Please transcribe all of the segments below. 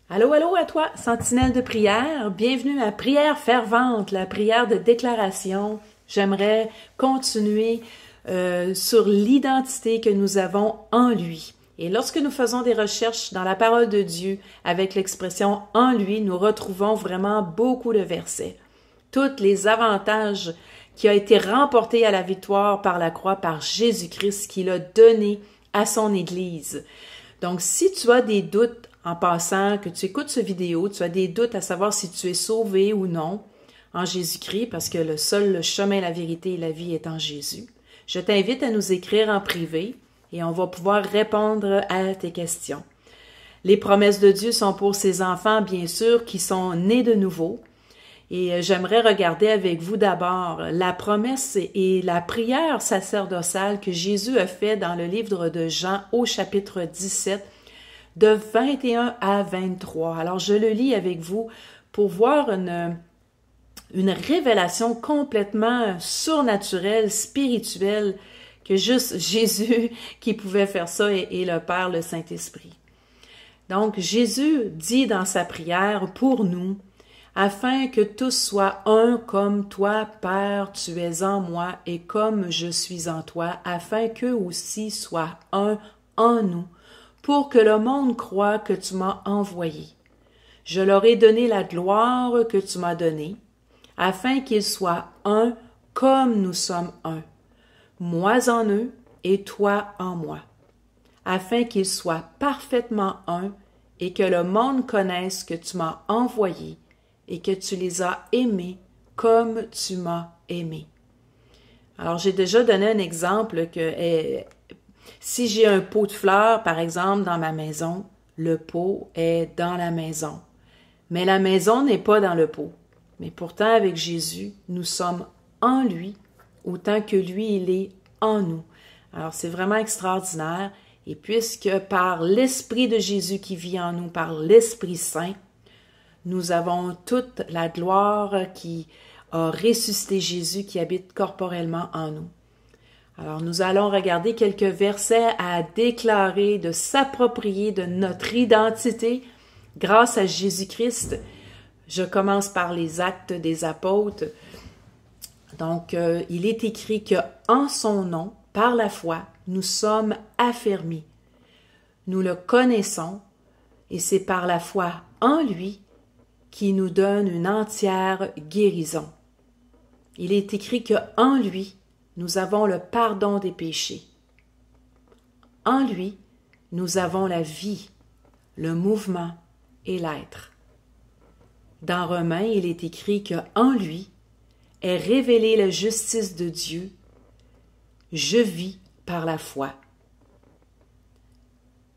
Allô, allô à toi, sentinelle de prière. Bienvenue à Prière fervente, la prière de déclaration. J'aimerais continuer sur l'identité que nous avons en lui. Et lorsque nous faisons des recherches dans la parole de Dieu avec l'expression « en lui », nous retrouvons vraiment beaucoup de versets. Tous les avantages qui ont été remportés à la victoire par la croix par Jésus-Christ qu'il a donné à son Église. Donc, si tu as des doutes en passant, que tu écoutes cette vidéo, tu as des doutes à savoir si tu es sauvé ou non en Jésus-Christ, parce que le seul chemin, la vérité et la vie est en Jésus, je t'invite à nous écrire en privé et on va pouvoir répondre à tes questions. Les promesses de Dieu sont pour ses enfants, bien sûr, qui sont nés de nouveau. Et j'aimerais regarder avec vous d'abord la promesse et la prière sacerdotale que Jésus a fait dans le livre de Jean au chapitre 17, de 21 à 23. Alors, je le lis avec vous pour voir une révélation complètement surnaturelle, spirituelle, que juste Jésus qui pouvait faire ça et le Père, le Saint-Esprit. Donc, Jésus dit dans sa prière pour nous, afin que tous soient un comme toi, Père, tu es en moi, et comme je suis en toi, afin qu'eux aussi soient un en nous, pour que le monde croie que tu m'as envoyé. Je leur ai donné la gloire que tu m'as donnée, afin qu'ils soient un comme nous sommes un, moi en eux et toi en moi, afin qu'ils soient parfaitement un et que le monde connaisse que tu m'as envoyé et que tu les as aimés comme tu m'as aimé. Alors, j'ai déjà donné un exemple que si j'ai un pot de fleurs, par exemple, dans ma maison, le pot est dans la maison. Mais la maison n'est pas dans le pot. Mais pourtant, avec Jésus, nous sommes en lui, autant que lui, il est en nous. Alors, c'est vraiment extraordinaire. Et puisque par l'Esprit de Jésus qui vit en nous, par l'Esprit Saint, nous avons toute la gloire qui a ressuscité Jésus qui habite corporellement en nous. Alors, nous allons regarder quelques versets à déclarer, de s'approprier de notre identité grâce à Jésus-Christ. Je commence par les Actes des Apôtres. Donc, il est écrit que en son nom, par la foi, nous sommes affermis. Nous le connaissons et c'est par la foi en lui qui nous donne une entière guérison. Il est écrit que en lui, nous avons le pardon des péchés. En lui, nous avons la vie, le mouvement et l'être. Dans Romains, il est écrit que en lui est révélée la justice de Dieu. Je vis par la foi.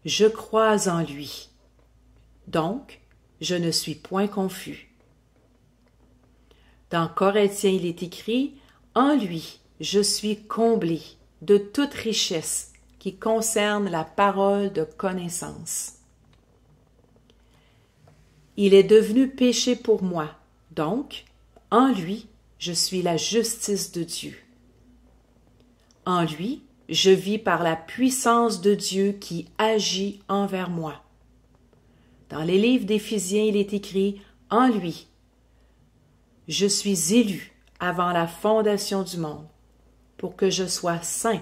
Je crois en lui. Donc, je ne suis point confus. Dans Corinthiens, il est écrit « En lui, je suis comblé de toute richesse qui concerne la parole de connaissance. Il est devenu péché pour moi, donc, en lui, je suis la justice de Dieu. En lui, je vis par la puissance de Dieu qui agit envers moi. » Dans les livres d'Éphésiens, il est écrit « En lui, je suis élu avant la fondation du monde, pour que je sois saint,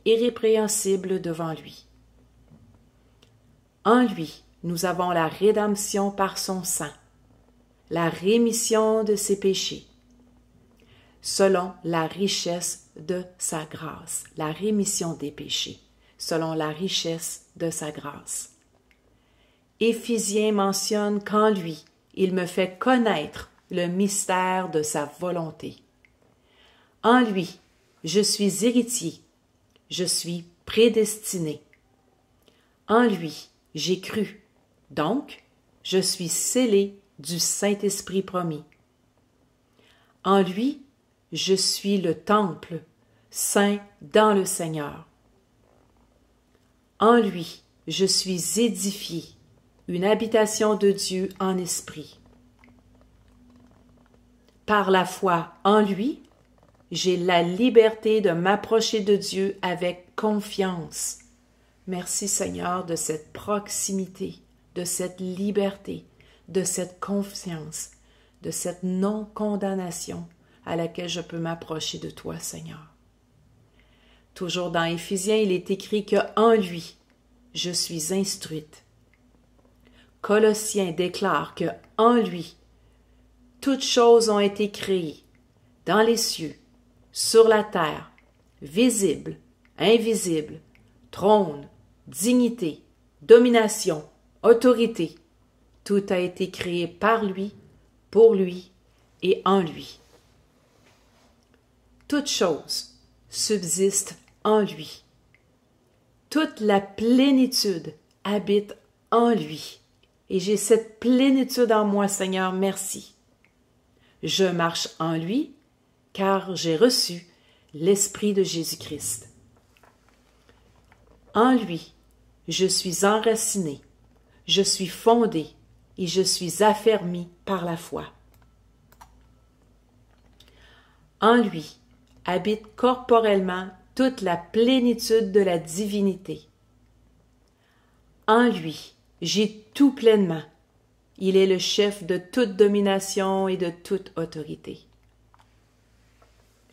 irrépréhensible devant lui. » En lui, nous avons la rédemption par son sang, la rémission de ses péchés, selon la richesse de sa grâce, la rémission des péchés, selon la richesse de sa grâce. Éphésiens mentionne qu'en lui, il me fait connaître le mystère de sa volonté. En lui, je suis héritier, je suis prédestiné. En lui, j'ai cru, donc je suis scellé du Saint-Esprit promis. En lui, je suis le temple, saint dans le Seigneur. En lui, je suis édifié, une habitation de Dieu en esprit. Par la foi en lui, j'ai la liberté de m'approcher de Dieu avec confiance. Merci Seigneur de cette proximité, de cette liberté, de cette confiance, de cette non-condamnation à laquelle je peux m'approcher de toi, Seigneur. Toujours dans Éphésiens, il est écrit qu'en lui, je suis instruite. Colossiens déclare qu'en lui, toutes choses ont été créées, dans les cieux, sur la terre, visibles, invisibles, trône, dignité, domination, autorité. Tout a été créé par lui, pour lui et en lui. Toutes choses subsistent en lui. Toute la plénitude habite en lui. Et j'ai cette plénitude en moi, Seigneur, merci. Je marche en lui, car j'ai reçu l'Esprit de Jésus-Christ. En lui, je suis enraciné, je suis fondé et je suis affermi par la foi. En lui habite corporellement toute la plénitude de la divinité. En lui, j'ai tout pleinement. Il est le chef de toute domination et de toute autorité.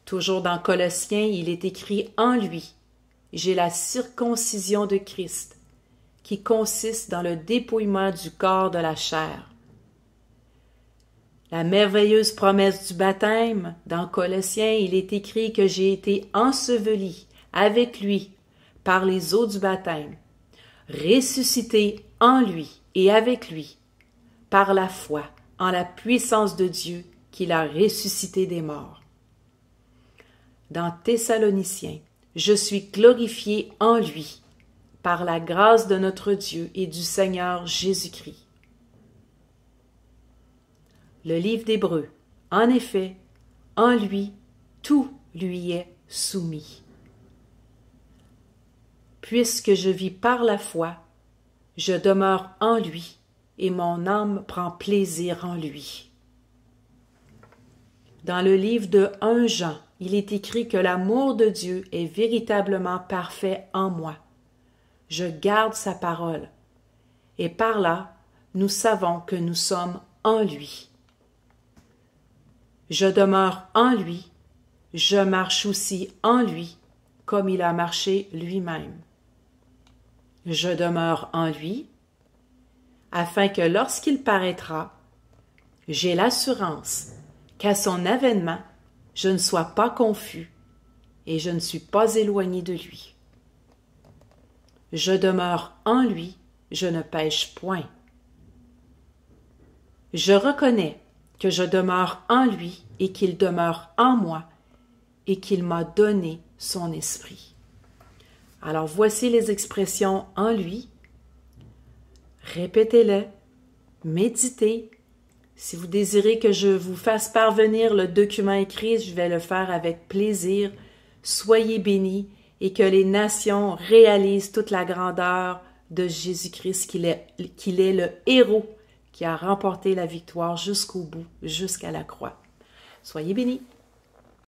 Toujours dans Colossiens, il est écrit « En lui, j'ai la circoncision de Christ, qui consiste dans le dépouillement du corps de la chair. » La merveilleuse promesse du baptême, dans Colossiens, il est écrit que j'ai été enseveli avec lui par les eaux du baptême, ressuscité en lui et avec lui, par la foi en la puissance de Dieu qui l'a ressuscité des morts. Dans Thessaloniciens, je suis glorifié en lui, par la grâce de notre Dieu et du Seigneur Jésus-Christ. Le livre d'Hébreux, en effet, en lui, tout lui est soumis. Puisque je vis par la foi, je demeure en lui, et mon âme prend plaisir en lui. Dans le livre de 1 Jean, il est écrit que l'amour de Dieu est véritablement parfait en moi. Je garde sa parole, et par là, nous savons que nous sommes en lui. Je demeure en lui, je marche aussi en lui, comme il a marché lui-même. Je demeure en lui, afin que lorsqu'il paraîtra, j'ai l'assurance qu'à son avènement, je ne sois pas confus et je ne suis pas éloigné de lui. Je demeure en lui, je ne pêche point. Je reconnais que je demeure en lui et qu'il demeure en moi et qu'il m'a donné son esprit. Alors voici les expressions en lui. Répétez-les, méditez. Si vous désirez que je vous fasse parvenir le document écrit, je vais le faire avec plaisir. Soyez bénis et que les nations réalisent toute la grandeur de Jésus-Christ, qu'il est le héros qui a remporté la victoire jusqu'au bout, jusqu'à la croix. Soyez bénis.